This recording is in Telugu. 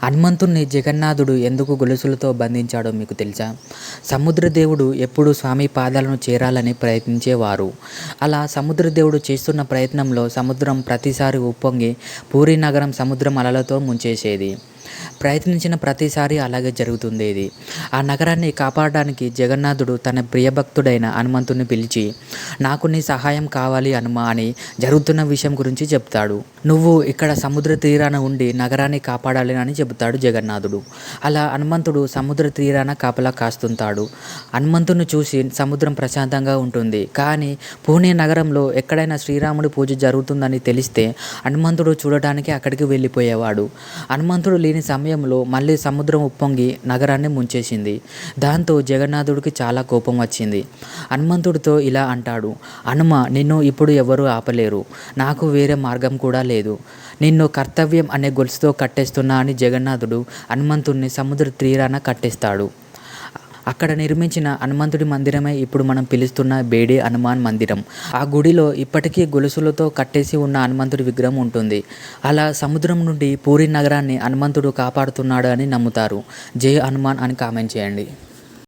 హనుమంతుణ్ణి జగన్నాథుడు ఎందుకు గొలుసులతో బంధించాడో మీకు తెలుసా? సముద్రదేవుడు ఎప్పుడూ స్వామి పాదాలను చేరాలని ప్రయత్నించేవారు. అలా సముద్రదేవుడు చేస్తున్న ప్రయత్నంలో సముద్రం ప్రతిసారి ఉప్పొంగి పూరీ నగరం సముద్రం అలలతో ముంచేసేది. ప్రయత్నించిన ప్రతిసారి అలాగే జరుగుతుండేది. ఆ నగరాన్ని కాపాడడానికి జగన్నాథుడు తన ప్రియభక్తుడైన హనుమంతుని పిలిచి, నాకు నీ సహాయం కావాలి హనుమ అని జరుగుతున్న విషయం గురించి చెప్తాడు. నువ్వు ఇక్కడ సముద్ర తీరాన ఉండి నగరాన్ని కాపాడాలి అని చెబుతాడు జగన్నాథుడు. అలా హనుమంతుడు సముద్ర తీరాన కాపలా కాస్తుంటాడు. హనుమంతుని చూసి సముద్రం ప్రశాంతంగా ఉంటుంది. కానీ పూణే నగరంలో ఎక్కడైనా శ్రీరాముడి పూజ జరుగుతుందని తెలిస్తే హనుమంతుడు చూడటానికి అక్కడికి వెళ్ళిపోయేవాడు. హనుమంతుడు లేని సమయంలో మళ్ళీ సముద్రం ఉప్పొంగి నగరాన్ని ముంచేసింది. దాంతో జగన్నాథుడికి చాలా కోపం వచ్చింది. హనుమంతుడితో ఇలా అంటాడు, హనుమ, నిన్ను ఇప్పుడు ఎవరూ ఆపలేరు. నాకు వేరే మార్గం కూడా లేదు. నిన్ను కర్తవ్యం అనే గొలుసుతో కట్టేస్తున్నా అని జగన్నాథుడు హనుమంతుడిని సముద్ర తీరాన కట్టేస్తాడు. అక్కడ నిర్మించిన హనుమంతుడి మందిరమే ఇప్పుడు మనం పిలుస్తున్న బేడే హనుమాన్ మందిరం. ఆ గుడిలో ఇప్పటికీ గొలుసులతో కట్టేసి ఉన్న హనుమంతుడి విగ్రహం ఉంటుంది. అలా సముద్రం నుండి పూరీ నగరాన్ని హనుమంతుడు కాపాడుతున్నాడు అని నమ్ముతారు. జై హనుమాన్ అని కామెంట్ చేయండి.